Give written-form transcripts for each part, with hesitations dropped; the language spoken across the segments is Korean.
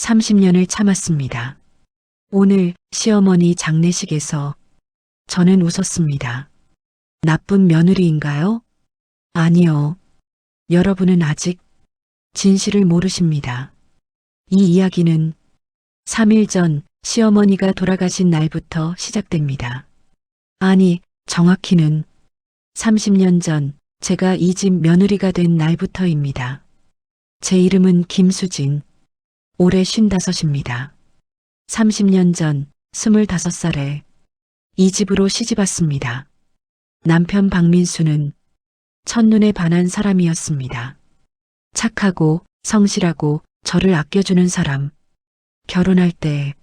30년을 참았습니다. 오늘 시어머니 장례식에서 저는 웃었습니다. 나쁜 며느리인가요? 아니요. 여러분은 아직 진실을 모르십니다. 이 이야기는 3일 전 시어머니가 돌아가신 날부터 시작됩니다. 아니, 정확히는 30년 전 제가 이 집 며느리가 된 날부터입니다. 제 이름은 김수진, 올해 55입니다. 30년 전 25살에 이 집으로 시집왔습니다. 남편 박민수는 첫눈에 반한 사람이었습니다. 착하고 성실하고 저를 아껴주는 사람. 결혼할 때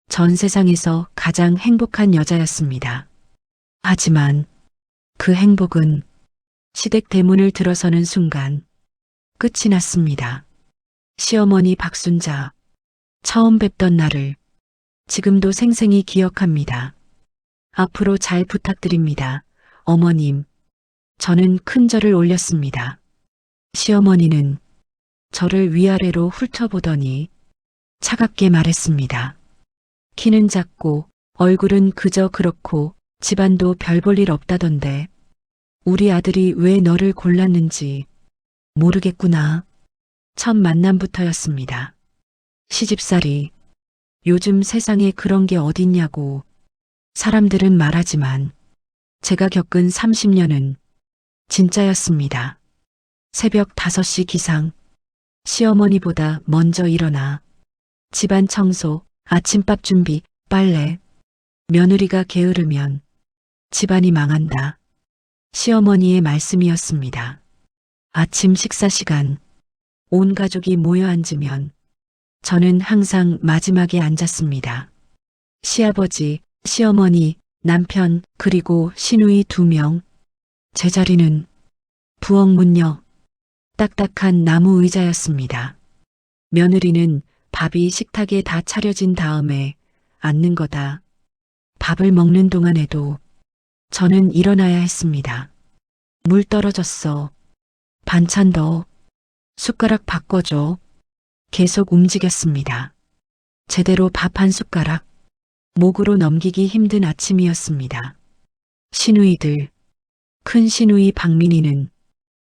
전 세상에서 가장 행복한 여자였습니다. 하지만 그 행복은 시댁 대문을 들어서는 순간 끝이 났습니다. 시어머니 박순자, 처음 뵙던 날을 지금도 생생히 기억합니다. 앞으로 잘 부탁드립니다. 어머님, 저는 큰 절을 올렸습니다. 시어머니는 저를 위아래로 훑어보더니 차갑게 말했습니다. 키는 작고 얼굴은 그저 그렇고 집안도 별 볼 일 없다던데 우리 아들이 왜 너를 골랐는지 모르겠구나. 첫 만남부터였습니다. 시집살이, 요즘 세상에 그런 게 어딨냐고 사람들은 말하지만 제가 겪은 30년은 진짜였습니다. 새벽 5시 기상, 시어머니보다 먼저 일어나 집안 청소, 아침밥 준비, 빨래, 며느리가 게으르면 집안이 망한다. 시어머니의 말씀이었습니다. 아침 식사 시간, 온 가족이 모여 앉으면 저는 항상 마지막에 앉았습니다. 시아버지, 시어머니, 남편, 그리고 시누이 2명. 제 자리는 부엌 문역, 딱딱한 나무 의자였습니다. 며느리는 밥이 식탁에 다 차려진 다음에 앉는 거다. 밥을 먹는 동안에도 저는 일어나야 했습니다. 물 떨어졌어. 반찬 더. 숟가락 바꿔줘. 계속 움직였습니다. 제대로 밥 한 숟가락 목으로 넘기기 힘든 아침이었습니다. 시누이들, 큰 시누이 박민희는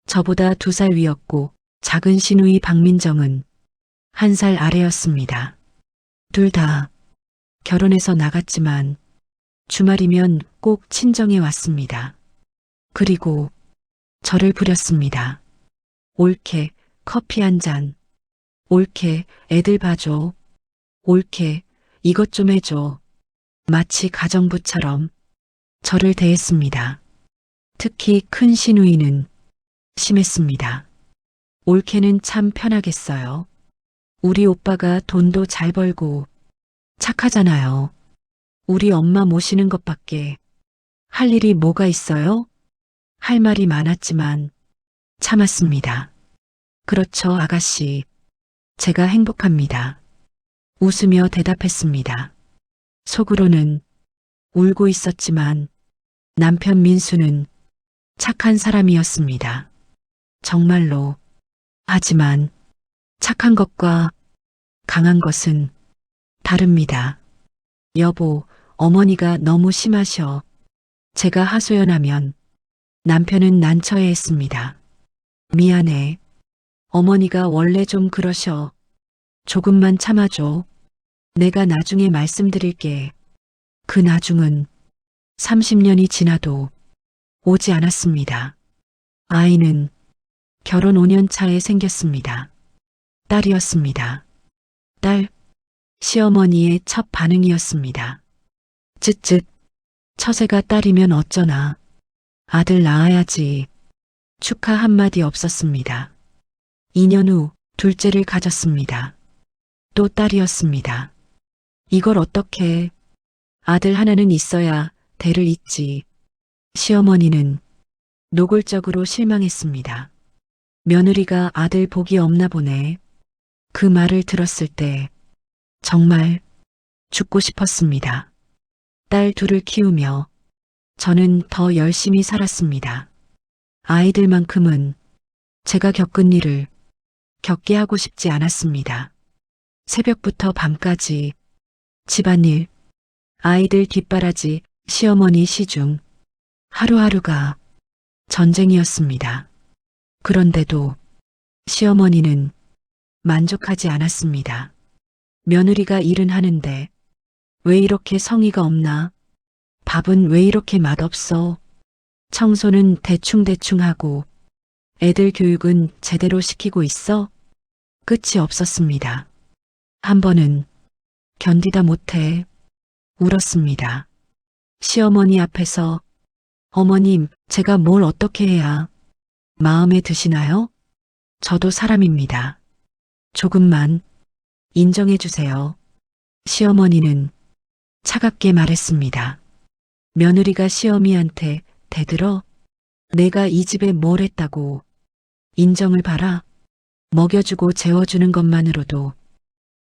저보다 2살 위였고 작은 시누이 박민정은 1살 아래였습니다. 둘 다 결혼해서 나갔지만 주말이면 꼭 친정에 왔습니다. 그리고 저를 부렸습니다. 옳게 커피 한 잔. 옳게 애들 봐줘. 옳게 이것 좀 해줘. 마치 가정부처럼 저를 대했습니다. 특히 큰 시누이는 심했습니다. 옳게는 참 편하겠어요. 우리 오빠가 돈도 잘 벌고 착하잖아요. 우리 엄마 모시는 것밖에 할 일이 뭐가 있어요? 할 말이 많았지만 참았습니다. 그렇죠, 아가씨. 제가 행복합니다. 웃으며 대답했습니다. 속으로는 울고 있었지만 남편 민수는 착한 사람이었습니다. 정말로. 하지만 착한 것과 강한 것은 다릅니다. 여보, 어머니가 너무 심하셔. 제가 하소연하면 남편은 난처해했습니다. 미안해. 어머니가 원래 좀 그러셔. 조금만 참아줘. 내가 나중에 말씀드릴게. 그 나중은 30년이 지나도 오지 않았습니다. 아이는 결혼 5년 차에 생겼습니다. 딸이었습니다. 딸, 시어머니의 첫 반응이었습니다. 쯧쯧, 처세가 딸이면 어쩌나. 아들 낳아야지. 축하 한마디 없었습니다. 2년 후 둘째를 가졌습니다. 또 딸이었습니다. 이걸 어떻게, 아들 하나는 있어야 대를 잇지. 시어머니는 노골적으로 실망했습니다. 며느리가 아들 복이 없나 보네. 그 말을 들었을 때 정말 죽고 싶었습니다. 딸 둘을 키우며 저는 더 열심히 살았습니다. 아이들만큼은 제가 겪은 일을 겪게 하고 싶지 않았습니다. 새벽부터 밤까지 집안일, 아이들 뒷바라지, 시어머니 시중, 하루하루가 전쟁이었습니다. 그런데도 시어머니는 만족하지 않았습니다. 며느리가 일은 하는데 왜 이렇게 성의가 없나? 밥은 왜 이렇게 맛없어? 청소는 대충대충 하고 애들 교육은 제대로 시키고 있어? 끝이 없었습니다. 한 번은 견디다 못해 울었습니다. 시어머니 앞에서 어머님, 제가 뭘 어떻게 해야 마음에 드시나요? 저도 사람입니다. 조금만 인정해 주세요. 시어머니는 차갑게 말했습니다. 며느리가 시어미한테 대들어 내가 이 집에 뭘 했다고 인정을 바라 먹여주고 재워주는 것만으로도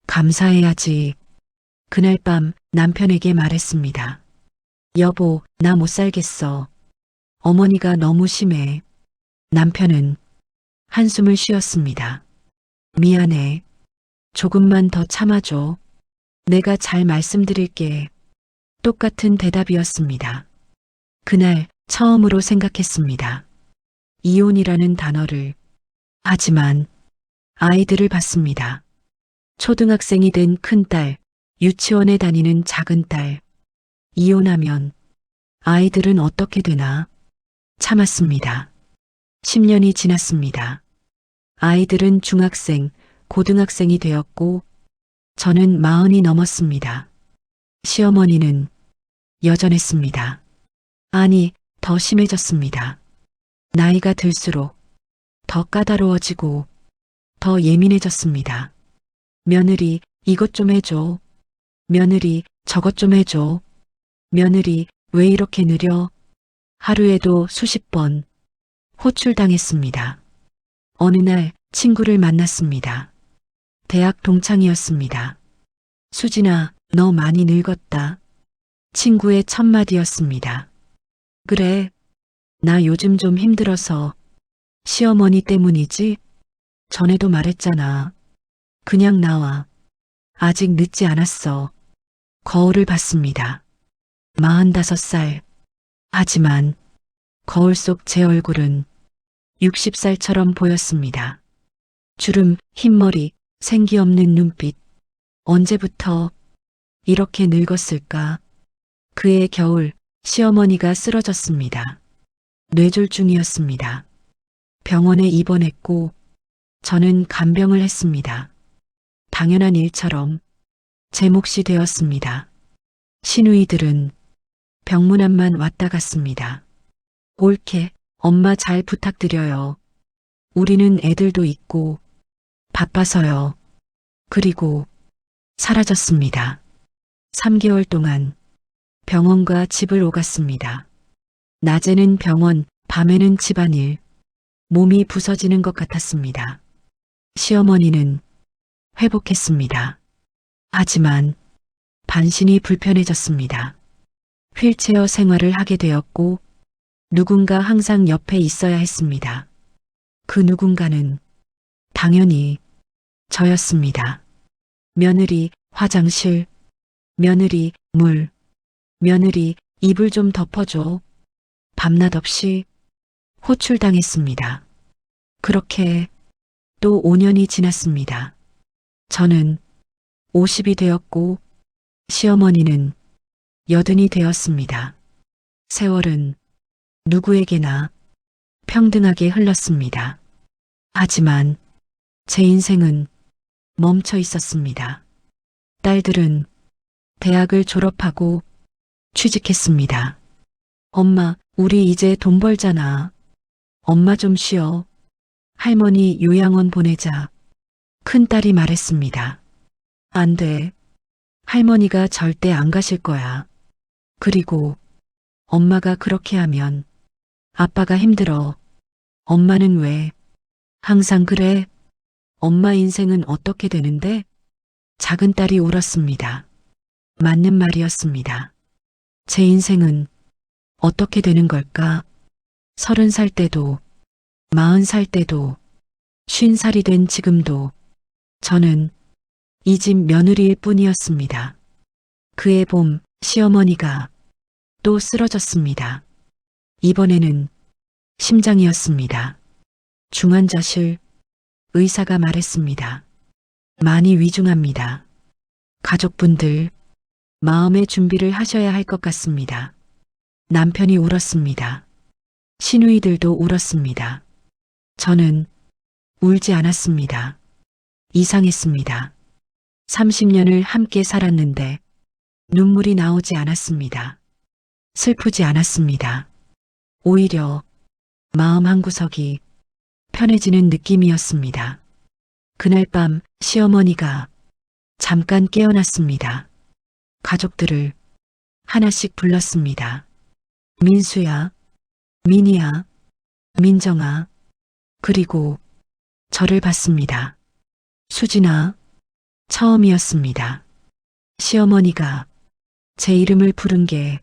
감사해야지. 그날 밤 남편에게 말했습니다. 여보, 나 못 살겠어. 어머니가 너무 심해. 남편은 한숨을 쉬었습니다. 미안해. 조금만 더 참아줘. 내가 잘 말씀드릴게. 똑같은 대답이었습니다. 그날 처음으로 생각했습니다. 이혼이라는 단어를. 하지만 아이들을 봤습니다. 초등학생이 된 큰딸, 유치원에 다니는 작은딸. 이혼하면 아이들은 어떻게 되나? 참았습니다. 10년이 지났습니다. 아이들은 중학생, 고등학생이 되었고 저는 40이 넘었습니다. 시어머니는 여전했습니다. 아니, 더 심해졌습니다. 나이가 들수록 더 까다로워지고 더 예민해졌습니다. 며느리, 이것 좀 해줘. 며느리, 저것 좀 해줘. 며느리, 왜 이렇게 느려? 하루에도 수십 번 호출당했습니다. 어느 날 친구를 만났습니다. 대학 동창이었습니다. 수진아, 너 많이 늙었다. 친구의 첫마디였습니다. 그래, 나 요즘 좀 힘들어서 시어머니 때문이지? 전에도 말했잖아. 그냥 나와. 아직 늦지 않았어. 거울을 봤습니다. 45살. 하지만 거울 속 제 얼굴은 60살처럼 보였습니다. 주름, 흰머리, 생기 없는 눈빛. 언제부터 이렇게 늙었을까? 그해 겨울 시어머니가 쓰러졌습니다. 뇌졸중이었습니다. 병원에 입원했고 저는 간병을 했습니다. 당연한 일처럼 제 몫이 되었습니다. 시누이들은 병문 앞만 왔다 갔습니다. 옳게 엄마 잘 부탁드려요. 우리는 애들도 있고 바빠서요. 그리고 사라졌습니다. 3개월 동안 병원과 집을 오갔습니다. 낮에는 병원, 밤에는 집안일. 몸이 부서지는 것 같았습니다. 시어머니는 회복했습니다. 하지만 반신이 불편해졌습니다. 휠체어 생활을 하게 되었고 누군가 항상 옆에 있어야 했습니다. 그 누군가는 당연히 저였습니다. 며느리, 화장실. 며느리, 물. 며느리, 이불 좀 덮어줘. 밤낮 없이 호출당했습니다. 그렇게 또 5년이 지났습니다. 저는 50이 되었고 시어머니는 80이 되었습니다. 세월은 누구에게나 평등하게 흘렀습니다. 하지만 제 인생은 멈춰 있었습니다. 딸들은 대학을 졸업하고 취직했습니다. 엄마, 우리 이제 돈 벌잖아. 엄마 좀 쉬어. 할머니 요양원 보내자. 큰딸이 말했습니다. 안 돼. 할머니가 절대 안 가실 거야. 그리고 엄마가 그렇게 하면 아빠가 힘들어. 엄마는 왜 항상 그래? 엄마 인생은 어떻게 되는데? 작은 딸이 울었습니다. 맞는 말이었습니다. 제 인생은 어떻게 되는 걸까? 30살 때도, 40살 때도, 50살이 된 지금도 저는 이 집 며느리일 뿐이었습니다. 그해 봄 시어머니가 또 쓰러졌습니다. 이번에는 심장이었습니다. 중환자실 의사가 말했습니다. 많이 위중합니다. 가족분들 마음의 준비를 하셔야 할 것 같습니다. 남편이 울었습니다. 시누이들도 울었습니다. 저는 울지 않았습니다. 이상했습니다. 30년을 함께 살았는데 눈물이 나오지 않았습니다. 슬프지 않았습니다. 오히려 마음 한구석이 편해지는 느낌이었습니다. 그날 밤 시어머니가 잠깐 깨어났습니다. 가족들을 하나씩 불렀습니다. 민수야, 민희야, 민정아, 그리고 저를 봤습니다. 수진아, 처음이었습니다. 시어머니가 제 이름을 부른 게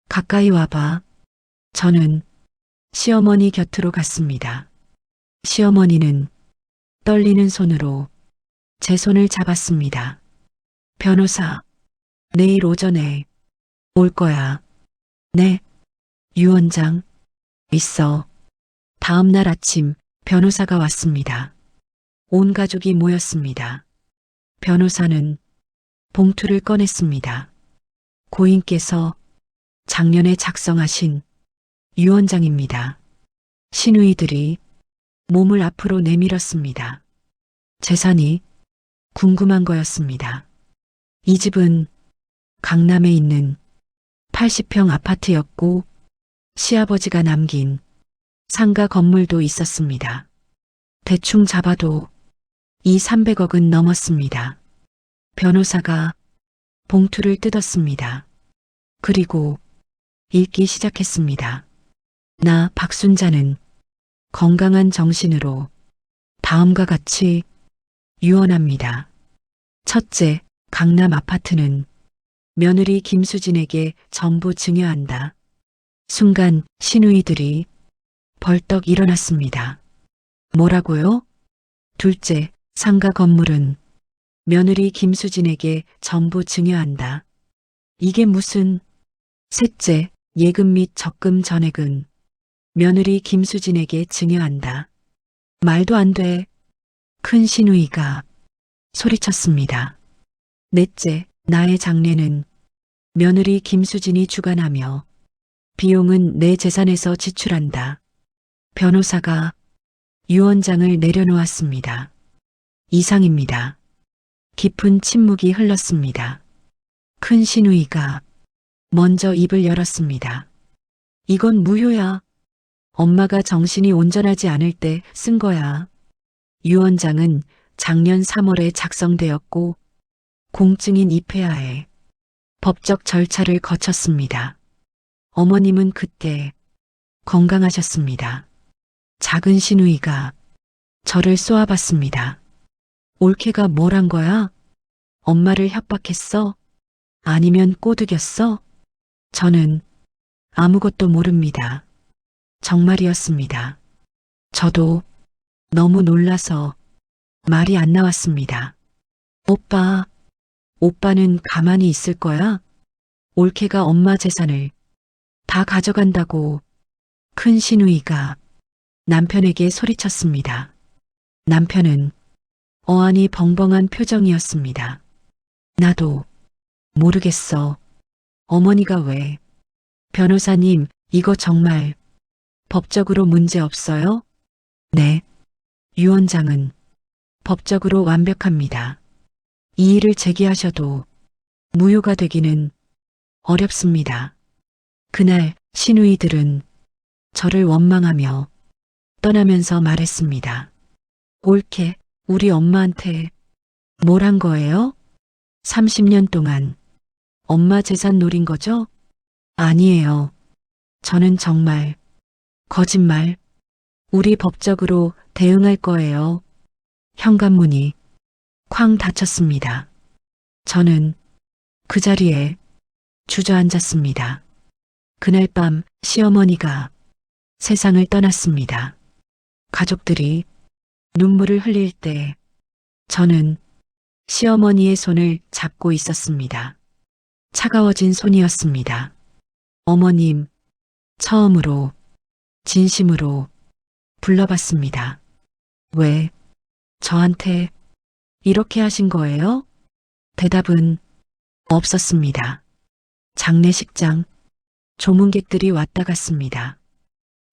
가까이 와봐. 저는 시어머니 곁으로 갔습니다. 시어머니는 떨리는 손으로 제 손을 잡았습니다. 변호사, 내일 오전에 올 거야. 네, 유원장, 있어. 다음 날 아침 변호사가 왔습니다. 온 가족이 모였습니다. 변호사는 봉투를 꺼냈습니다. 고인께서 작년에 작성하신 유언장입니다. 시누이들이 몸을 앞으로 내밀었습니다. 재산이 궁금한 거였습니다. 이 집은 강남에 있는 80평 아파트였고 시아버지가 남긴 상가 건물도 있었습니다. 대충 잡아도 300억은 넘었습니다. 변호사가 봉투를 뜯었습니다. 그리고 읽기 시작했습니다. 나 박순자는 건강한 정신으로 다음과 같이 유언합니다. 첫째, 강남 아파트는 며느리 김수진에게 전부 증여한다. 순간 시누이들이 벌떡 일어났습니다. 뭐라고요? 둘째, 상가 건물은 며느리 김수진에게 전부 증여한다. 이게 무슨? 셋째, 예금 및 적금 전액은 며느리 김수진에게 증여한다. 말도 안 돼. 큰 시누이가 소리쳤습니다. 넷째, 나의 장례는 며느리 김수진이 주관하며 비용은 내 재산에서 지출한다. 변호사가 유언장을 내려놓았습니다. 이상입니다. 깊은 침묵이 흘렀습니다. 큰 시누이가 먼저 입을 열었습니다. 이건 무효야. 엄마가 정신이 온전하지 않을 때 쓴 거야. 유언장은 작년 3월에 작성되었고 공증인 입회하에 법적 절차를 거쳤습니다. 어머님은 그때 건강하셨습니다. 작은 시누이가 저를 쏘아봤습니다. 올케가 뭘 한 거야? 엄마를 협박했어? 아니면 꼬드겼어? 저는 아무것도 모릅니다. 정말이었습니다. 저도 너무 놀라서 말이 안 나왔습니다. 오빠, 오빠는 가만히 있을 거야? 올케가 엄마 재산을 다 가져간다고. 큰 시누이가 남편에게 소리쳤습니다. 남편은 어안이 벙벙한 표정이었습니다. 나도 모르겠어. 어머니가 왜? 변호사님, 이거 정말 법적으로 문제 없어요? 네. 유언장은 법적으로 완벽합니다. 이의를 제기하셔도 무효가 되기는 어렵습니다. 그날 시누이들은 저를 원망하며 떠나면서 말했습니다. 올케, 우리 엄마한테 뭘 한 거예요? 30년 동안 엄마 재산 노린 거죠? 아니에요. 저는 정말 거짓말. 우리 법적으로 대응할 거예요. 현관문이 쾅 닫혔습니다. 저는 그 자리에 주저앉았습니다. 그날 밤 시어머니가 세상을 떠났습니다. 가족들이 눈물을 흘릴 때 저는 시어머니의 손을 잡고 있었습니다. 차가워진 손이었습니다. 어머님, 처음으로, 진심으로 불러봤습니다. 왜, 저한테 이렇게 하신 거예요? 대답은 없었습니다. 장례식장, 조문객들이 왔다 갔습니다.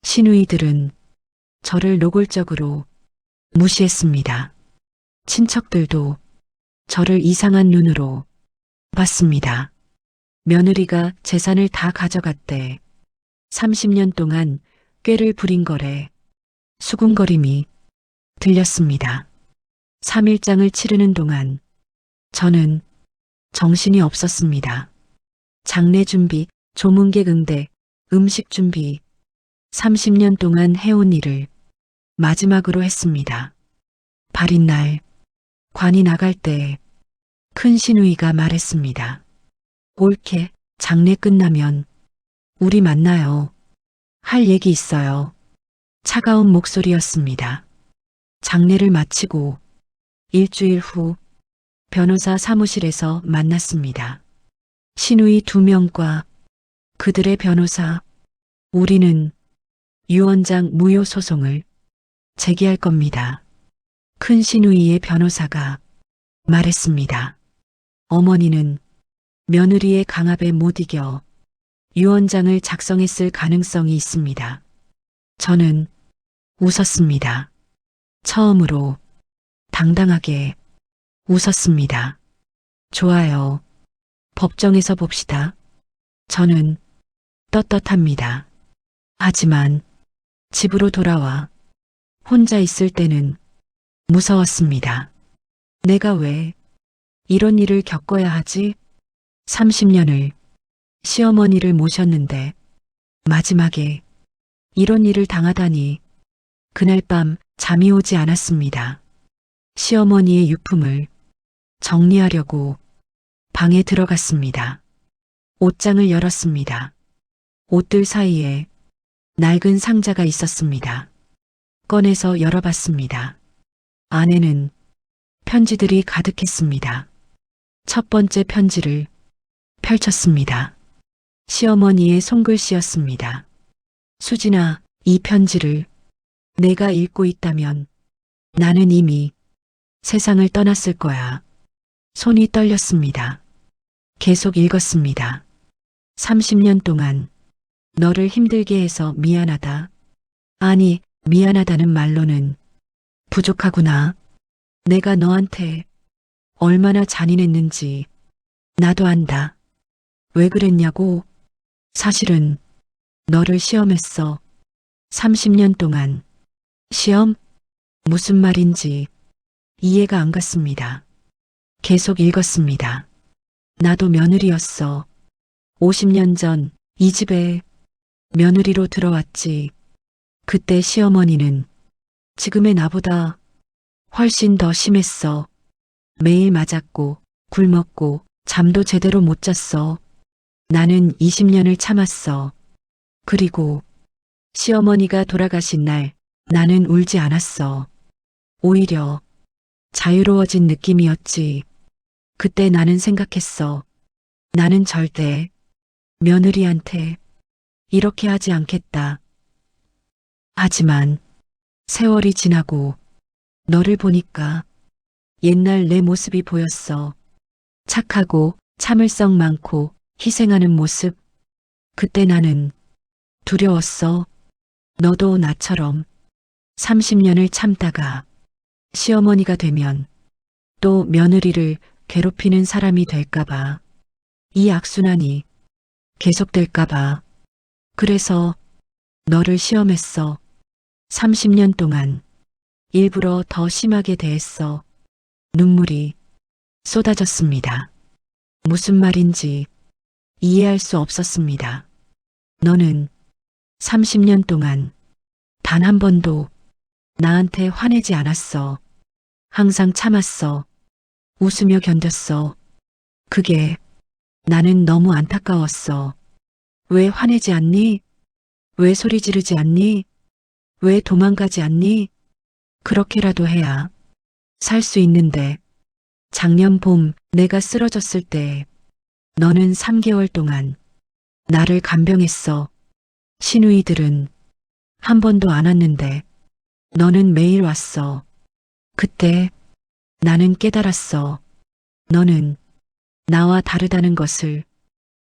시누이들은 저를 노골적으로 무시했습니다. 친척들도 저를 이상한 눈으로 봤습니다. 며느리가 재산을 다 가져갔대. 30년 동안 꾀를 부린 거래. 수군거림이 들렸습니다. 3일장을 치르는 동안 저는 정신이 없었습니다. 장례 준비, 조문객 응대, 음식 준비, 30년 동안 해온 일을 마지막으로 했습니다. 발인 날, 관이 나갈 때 큰 시누이가 말했습니다. 올케, 장례 끝나면 우리 만나요. 할 얘기 있어요. 차가운 목소리였습니다. 장례를 마치고 일주일 후 변호사 사무실에서 만났습니다. 시누이 2명과 그들의 변호사, 우리는 유언장 무효 소송을 제기할 겁니다. 큰 시누이의 변호사가 말했습니다. 어머니는 며느리의 강압에 못 이겨 유언장을 작성했을 가능성이 있습니다. 저는 웃었습니다. 처음으로 당당하게 웃었습니다. 좋아요. 법정에서 봅시다. 저는 떳떳합니다. 하지만 집으로 돌아와 혼자 있을 때는 무서웠습니다. 내가 왜 이런 일을 겪어야 하지? 30년을 시어머니를 모셨는데 마지막에 이런 일을 당하다니. 그날 밤 잠이 오지 않았습니다. 시어머니의 유품을 정리하려고 방에 들어갔습니다. 옷장을 열었습니다. 옷들 사이에 낡은 상자가 있었습니다. 꺼내서 열어봤습니다. 안에는 편지들이 가득했습니다. 첫 번째 편지를 펼쳤습니다. 시어머니의 손글씨였습니다. 수진아, 이 편지를 내가 읽고 있다면 나는 이미 세상을 떠났을 거야. 손이 떨렸습니다. 계속 읽었습니다. 30년 동안 너를 힘들게 해서 미안하다. 아니, 미안하다는 말로는 부족하구나. 내가 너한테 얼마나 잔인했는지 나도 안다. 왜 그랬냐고? 사실은 너를 시험했어. 30년 동안. 시험? 무슨 말인지 이해가 안 갔습니다. 계속 읽었습니다. 나도 며느리였어. 50년 전 이 집에 며느리로 들어왔지. 그때 시어머니는 지금의 나보다 훨씬 더 심했어. 매일 맞았고 굶었고 잠도 제대로 못 잤어. 나는 20년을 참았어. 그리고 시어머니가 돌아가신 날 나는 울지 않았어. 오히려 자유로워진 느낌이었지. 그때 나는 생각했어. 나는 절대 며느리한테 이렇게 하지 않겠다. 하지만 세월이 지나고 너를 보니까 옛날 내 모습이 보였어. 착하고 참을성 많고 희생하는 모습. 그때 나는 두려웠어. 너도 나처럼 30년을 참다가 시어머니가 되면 또 며느리를 괴롭히는 사람이 될까봐. 이 악순환이 계속될까봐. 그래서 너를 시험했어. 30년 동안 일부러 더 심하게 대했어. 눈물이 쏟아졌습니다. 무슨 말인지 이해할 수 없었습니다. 너는 30년 동안 단 한 번도 나한테 화내지 않았어. 항상 참았어. 웃으며 견뎠어. 그게 나는 너무 안타까웠어. 왜 화내지 않니? 왜 소리 지르지 않니? 왜 도망가지 않니? 그렇게라도 해야 살 수 있는데 작년 봄 내가 쓰러졌을 때 너는 3개월 동안 나를 간병했어. 시누이들은 한 번도 안 왔는데 너는 매일 왔어. 그때 나는 깨달았어. 너는 나와 다르다는 것을,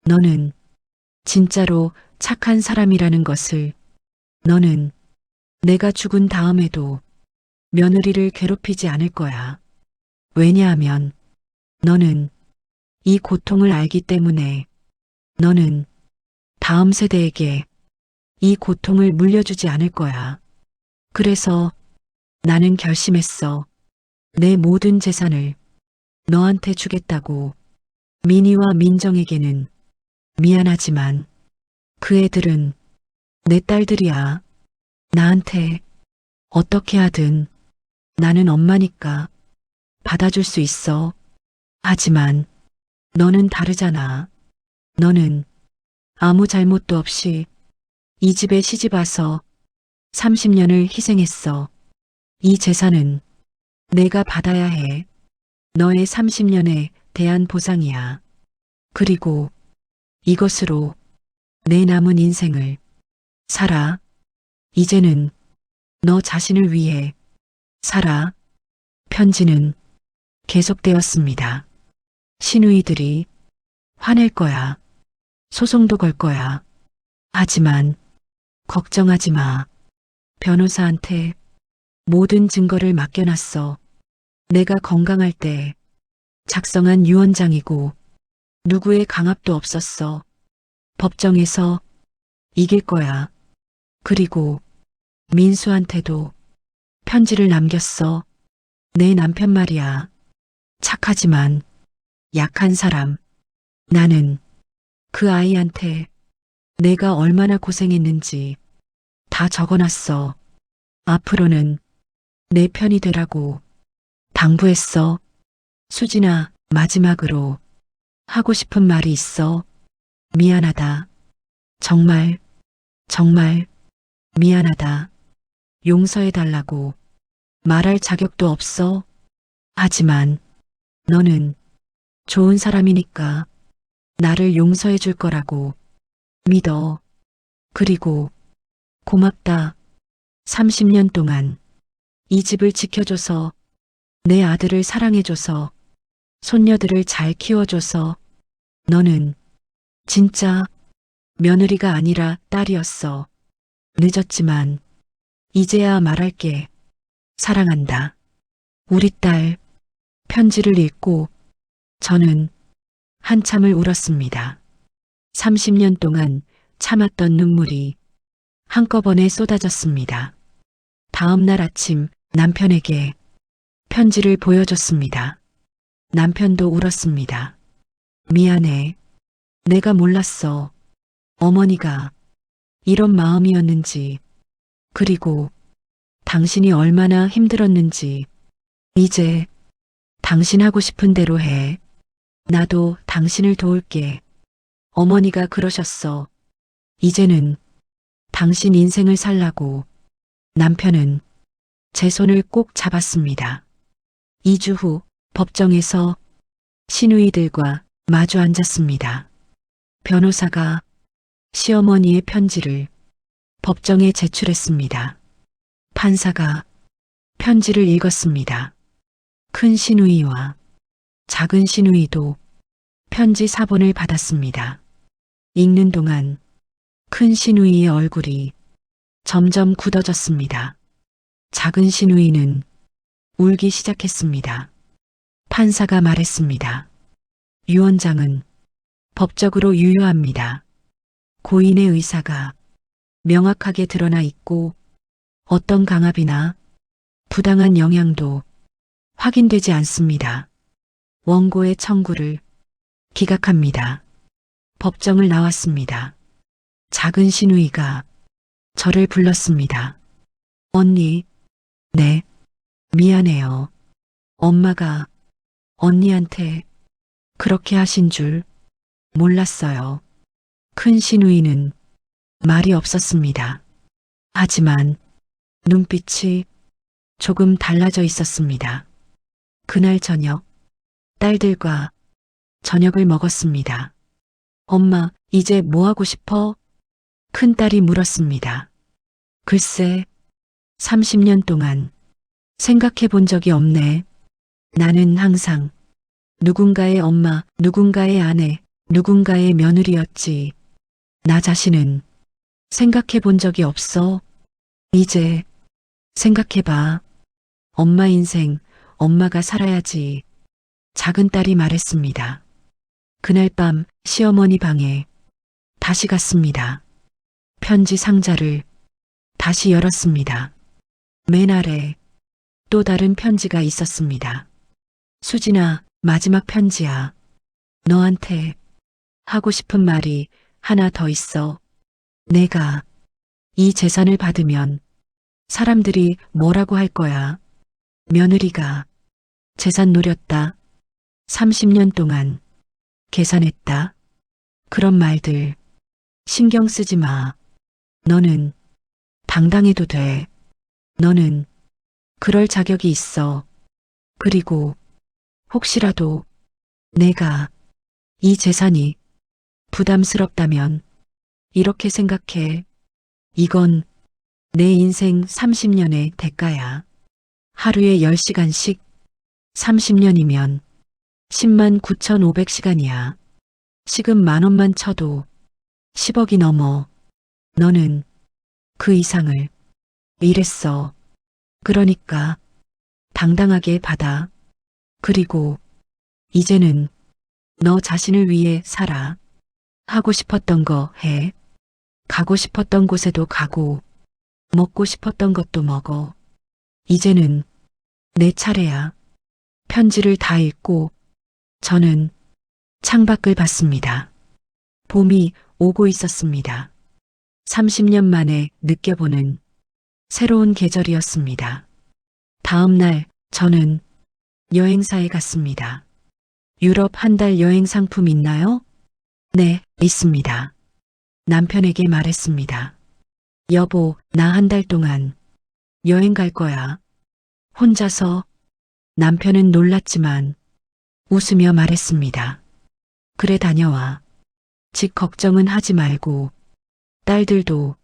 너는 진짜로 착한 사람이라는 것을, 너는 내가 죽은 다음에도 며느리를 괴롭히지 않을 거야. 왜냐하면 너는 이 고통을 알기 때문에 너는 다음 세대에게 이 고통을 물려주지 않을 거야. 그래서 나는 결심했어. 내 모든 재산을 너한테 주겠다고. 민희와 민정에게는 미안하지만 그 애들은 내 딸들이야. 나한테 어떻게 하든 나는 엄마니까 받아줄 수 있어. 하지만 너는 다르잖아. 너는 아무 잘못도 없이 이 집에 시집 와서 30년을 희생했어. 이 재산은 내가 받아야 해. 너의 30년에 대한 보상이야. 그리고 이것으로 내 남은 인생을 살아. 이제는 너 자신을 위해 살아. 편지는 계속되었습니다. 시누이들이 화낼 거야. 소송도 걸 거야. 하지만 걱정하지 마. 변호사한테 모든 증거를 맡겨놨어. 내가 건강할 때 작성한 유언장이고 누구의 강압도 없었어. 법정에서 이길 거야. 그리고 민수한테도 편지를 남겼어. 내 남편 말이야. 착하지만 약한 사람. 나는 그 아이한테 내가 얼마나 고생했는지 다 적어놨어. 앞으로는 내 편이 되라고 당부했어. 수진아, 마지막으로 하고 싶은 말이 있어. 미안하다. 정말, 정말 미안하다. 용서해달라고 말할 자격도 없어. 하지만 너는 좋은 사람이니까 나를 용서해 줄 거라고 믿어. 그리고 고맙다. 30년 동안 이 집을 지켜줘서, 내 아들을 사랑해줘서, 손녀들을 잘 키워줘서 너는 진짜 며느리가 아니라 딸이었어. 늦었지만 이제야 말할게. 사랑한다. 우리 딸. 편지를 읽고 저는 한참을 울었습니다. 30년 동안 참았던 눈물이 한꺼번에 쏟아졌습니다. 다음 날 아침 남편에게 편지를 보여줬습니다. 남편도 울었습니다. 미안해. 내가 몰랐어. 어머니가 이런 마음이었는지, 그리고 당신이 얼마나 힘들었는지. 이제 당신 하고 싶은 대로 해. 나도 당신을 도울게. 어머니가 그러셨어. 이제는 당신 인생을 살라고. 남편은 제 손을 꼭 잡았습니다. 2주 후 법정에서 시누이들과 마주 앉았습니다. 변호사가 시어머니의 편지를 법정에 제출했습니다. 판사가 편지를 읽었습니다. 큰 시누이와 작은 시누이도 편지 사본을 받았습니다. 읽는 동안 큰 시누이의 얼굴이 점점 굳어졌습니다. 작은 시누이는 울기 시작했습니다. 판사가 말했습니다. 유언장은 법적으로 유효합니다. 고인의 의사가 명확하게 드러나 있고 어떤 강압이나 부당한 영향도 확인되지 않습니다. 원고의 청구를 기각합니다. 법정을 나왔습니다. 작은 시누이가 저를 불렀습니다. 언니, 네, 미안해요. 엄마가 언니한테 그렇게 하신 줄 몰랐어요. 큰 시누이는 말이 없었습니다. 하지만 눈빛이 조금 달라져 있었습니다. 그날 저녁 딸들과 저녁을 먹었습니다. 엄마, 이제 뭐 하고 싶어? 큰딸이 물었습니다. 글쎄, 30년 동안 생각해 본 적이 없네. 나는 항상 누군가의 엄마, 누군가의 아내, 누군가의 며느리였지. 나 자신은 생각해 본 적이 없어. 이제 생각해 봐. 엄마 인생, 엄마가 살아야지. 작은 딸이 말했습니다. 그날 밤 시어머니 방에 다시 갔습니다. 편지 상자를 다시 열었습니다. 맨 아래 또 다른 편지가 있었습니다. 수진아, 마지막 편지야. 너한테 하고 싶은 말이 하나 더 있어. 내가 이 재산을 받으면 사람들이 뭐라고 할 거야. 며느리가 재산 노렸다. 30년 동안 계산했다. 그런 말들 신경 쓰지 마. 너는 당당해도 돼. 너는 그럴 자격이 있어. 그리고 혹시라도 내가 이 재산이 부담스럽다면 이렇게 생각해. 이건 내 인생 30년의 대가야. 하루에 10시간씩 30년이면 10만 9,500시간이야. 시급 10,000원만 쳐도 10억이 넘어. 너는 그 이상을 일했어. 그러니까 당당하게 받아. 그리고 이제는 너 자신을 위해 살아. 하고 싶었던 거 해. 가고 싶었던 곳에도 가고, 먹고 싶었던 것도 먹어. 이제는 내 차례야. 편지를 다 읽고 저는 창밖을 봤습니다. 봄이 오고 있었습니다. 30년 만에 느껴보는 새로운 계절이었습니다. 다음 날 저는 여행사에 갔습니다. 유럽 한 달 여행 상품 있나요? 네, 있습니다. 남편에게 말했습니다. 여보, 나 한 달 동안 여행 갈 거야. 혼자서. 남편은 놀랐지만 웃으며 말했습니다. 그래, 다녀와. 집 걱정은 하지 말고. 딸들도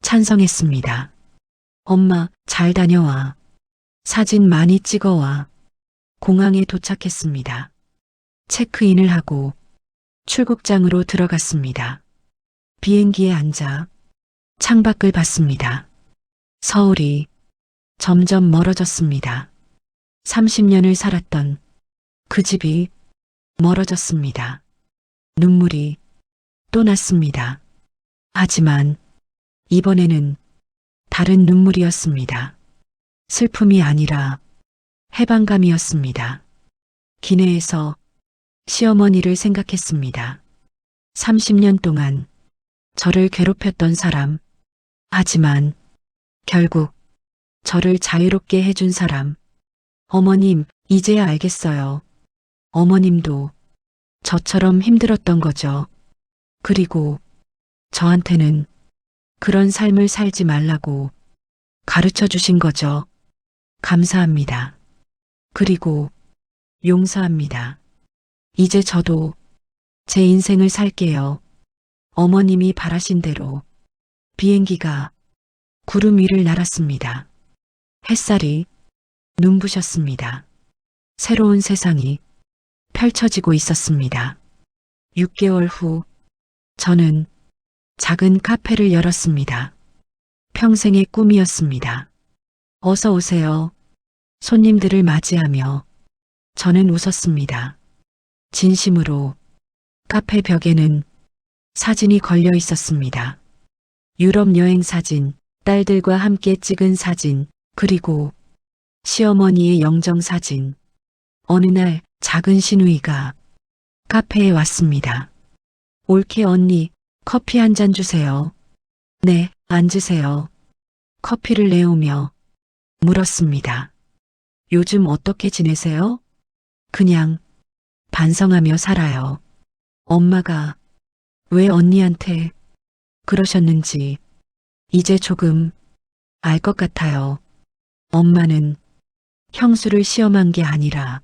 찬성했습니다. 엄마, 잘 다녀와. 사진 많이 찍어와. 공항에 도착했습니다. 체크인을 하고 출국장으로 들어갔습니다. 비행기에 앉아 창밖을 봤습니다. 서울이 점점 멀어졌습니다. 30년을 살았던 그 집이 멀어졌습니다. 눈물이 또 났습니다. 하지만 이번에는 다른 눈물이었습니다. 슬픔이 아니라 해방감이었습니다. 기내에서 시어머니를 생각했습니다. 30년 동안 저를 괴롭혔던 사람, 하지만 결국 저를 자유롭게 해준 사람. 어머님, 이제야 알겠어요. 어머님도 저처럼 힘들었던 거죠. 그리고 저한테는 그런 삶을 살지 말라고 가르쳐 주신 거죠. 감사합니다. 그리고 용서합니다. 이제 저도 제 인생을 살게요. 어머님이 바라신 대로 비행기가 구름 위를 날았습니다. 햇살이 눈부셨습니다. 새로운 세상이 펼쳐지고 있었습니다. 6개월 후 저는 작은 카페를 열었습니다. 평생의 꿈이었습니다. 어서 오세요. 손님들을 맞이하며 저는 웃었습니다. 진심으로. 카페 벽에는 사진이 걸려 있었습니다. 유럽 여행 사진, 딸들과 함께 찍은 사진, 그리고 시어머니의 영정 사진. 어느 날 작은 시누이가 카페에 왔습니다. 올케 언니, 커피 한 잔 주세요. 네, 앉으세요. 커피를 내오며 물었습니다. 요즘 어떻게 지내세요? 그냥 반성하며 살아요. 엄마가 왜 언니한테 그러셨는지 이제 조금 알 것 같아요. 엄마는 형수를 시험한 게 아니라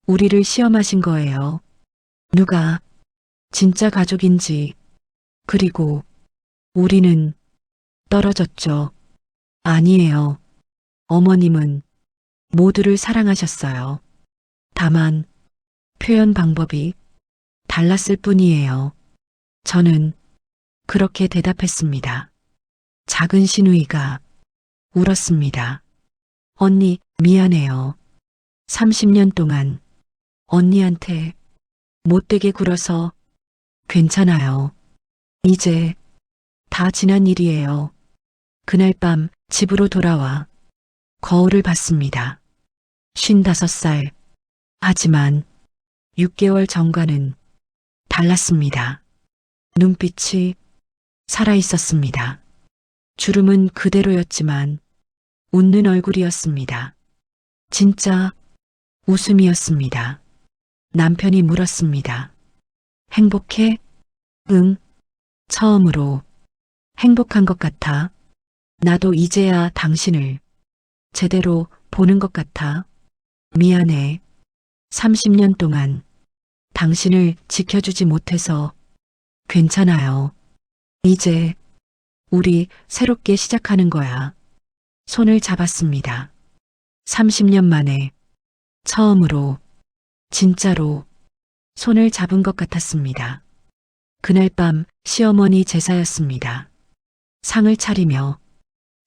우리를 시험하신 거예요. 누가 진짜 가족인지, 그리고 우리는 떨어졌죠. 아니에요. 어머님은 모두를 사랑하셨어요. 다만 표현 방법이 달랐을 뿐이에요. 저는 그렇게 대답했습니다. 작은 시누이가 울었습니다. 언니, 미안해요. 30년 동안 언니한테 못되게 굴어서 괜찮아요. 이제 다 지난 일이에요. 그날 밤 집으로 돌아와 거울을 봤습니다. 55살. 하지만 6개월 전과는 달랐습니다. 눈빛이 살아 있었습니다. 주름은 그대로였지만 웃는 얼굴이었습니다. 진짜 웃음이었습니다. 남편이 물었습니다. 행복해? 응. 처음으로 행복한 것 같아. 나도 이제야 당신을 제대로 보는 것 같아. 미안해. 30년 동안 당신을 지켜주지 못해서 괜찮아요. 이제 우리 새롭게 시작하는 거야. 손을 잡았습니다. 30년 만에 처음으로 진짜로 손을 잡은 것 같았습니다. 그날 밤 시어머니 제사였습니다. 상을 차리며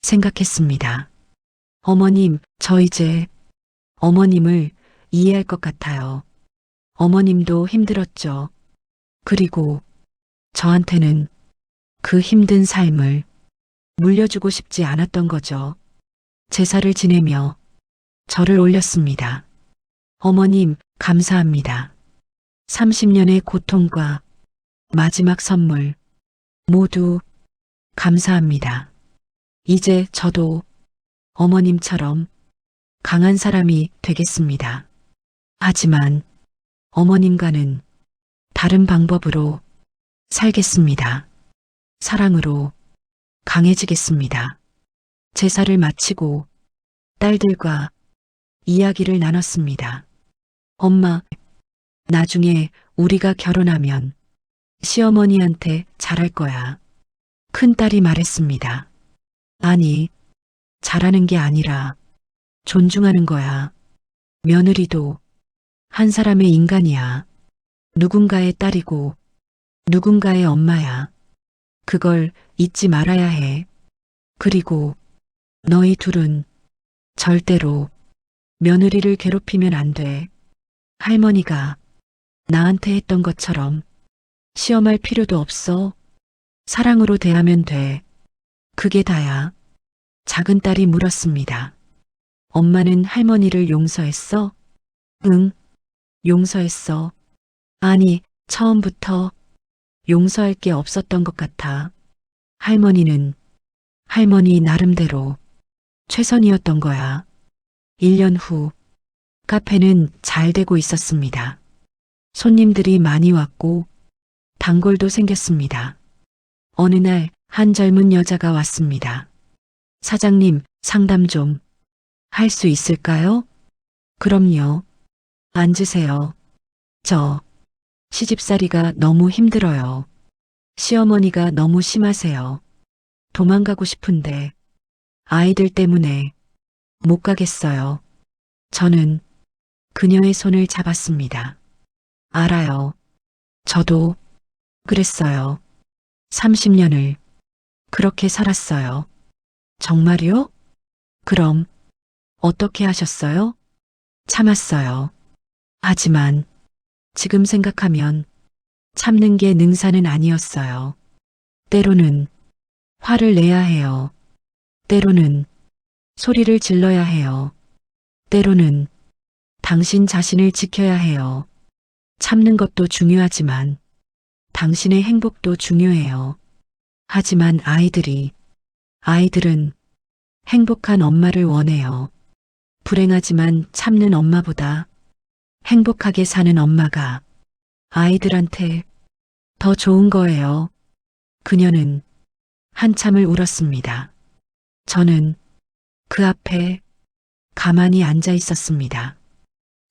생각했습니다. 어머님, 저 이제 어머님을 이해할 것 같아요. 어머님도 힘들었죠. 그리고 저한테는 그 힘든 삶을 물려주고 싶지 않았던 거죠. 제사를 지내며 절을 올렸습니다. 어머님, 감사합니다. 30년의 고통과 마지막 선물 모두 감사합니다. 이제 저도 어머님처럼 강한 사람이 되겠습니다. 하지만 어머님과는 다른 방법으로 살겠습니다. 사랑으로 강해지겠습니다. 제사를 마치고 딸들과 이야기를 나눴습니다. 엄마, 나중에 우리가 결혼하면 시어머니한테 잘할 거야. 큰딸이 말했습니다. 아니, 잘하는 게 아니라 존중하는 거야. 며느리도 한 사람의 인간이야. 누군가의 딸이고 누군가의 엄마야. 그걸 잊지 말아야 해. 그리고 너희 둘은 절대로 며느리를 괴롭히면 안 돼. 할머니가 나한테 했던 것처럼 시험할 필요도 없어. 사랑으로 대하면 돼. 그게 다야. 작은 딸이 물었습니다. 엄마는 할머니를 용서했어? 응, 용서했어. 아니, 처음부터 용서할 게 없었던 것 같아. 할머니는 할머니 나름대로 최선이었던 거야. 1년 후 카페는 잘 되고 있었습니다. 손님들이 많이 왔고 단골도 생겼습니다. 어느 날 한 젊은 여자가 왔습니다. 사장님, 상담 좀 할 수 있을까요? 그럼요. 앉으세요. 저 시집살이가 너무 힘들어요. 시어머니가 너무 심하세요. 도망가고 싶은데 아이들 때문에 못 가겠어요. 저는 그녀의 손을 잡았습니다. 알아요. 저도 그랬어요. 30년을 그렇게 살았어요. 정말요? 그럼 어떻게 하셨어요? 참았어요. 하지만 지금 생각하면 참는 게 능사는 아니었어요. 때로는 화를 내야 해요. 때로는 소리를 질러야 해요. 때로는 당신 자신을 지켜야 해요. 참는 것도 중요하지만 당신의 행복도 중요해요. 하지만 아이들은 행복한 엄마를 원해요. 불행하지만 참는 엄마보다 행복하게 사는 엄마가 아이들한테 더 좋은 거예요. 그녀는 한참을 울었습니다. 저는 그 앞에 가만히 앉아 있었습니다.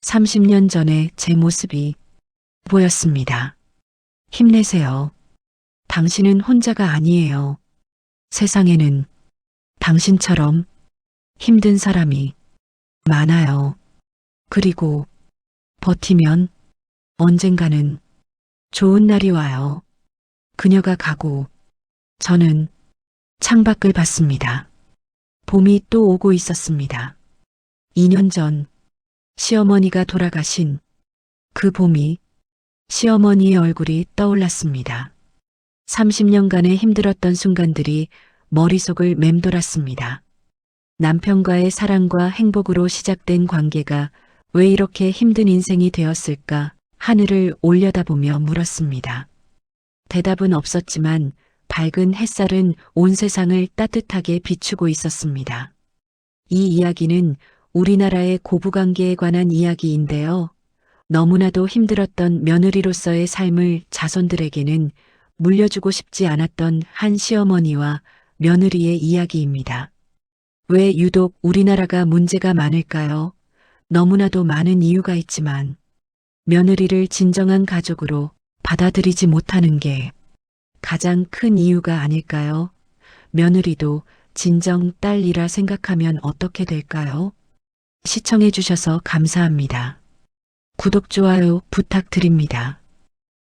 30년 전의 제 모습이 보였습니다. 힘내세요. 당신은 혼자가 아니에요. 세상에는 당신처럼 힘든 사람이 많아요. 그리고 버티면 언젠가는 좋은 날이 와요. 그녀가 가고 저는 창밖을 봤습니다. 봄이 또 오고 있었습니다. 2년 전 시어머니가 돌아가신 그 봄이 시어머니의 얼굴이 떠올랐습니다. 30년간의 힘들었던 순간들이 머릿속을 맴돌았습니다. 남편과의 사랑과 행복으로 시작된 관계가 왜 이렇게 힘든 인생이 되었을까 하늘을 올려다보며 물었습니다. 대답은 없었지만 밝은 햇살은 온 세상을 따뜻하게 비추고 있었습니다. 이 이야기는 우리나라의 고부관계에 관한 이야기인데요. 너무나도 힘들었던 며느리로서의 삶을 자손들에게는 물려주고 싶지 않았던 한 시어머니와 며느리의 이야기입니다. 왜 유독 우리나라가 문제가 많을까요? 너무나도 많은 이유가 있지만 며느리를 진정한 가족으로 받아들이지 못하는 게 가장 큰 이유가 아닐까요? 며느리도 진정 딸이라 생각하면 어떻게 될까요? 시청해 주셔서 감사합니다. 구독, 좋아요 부탁드립니다.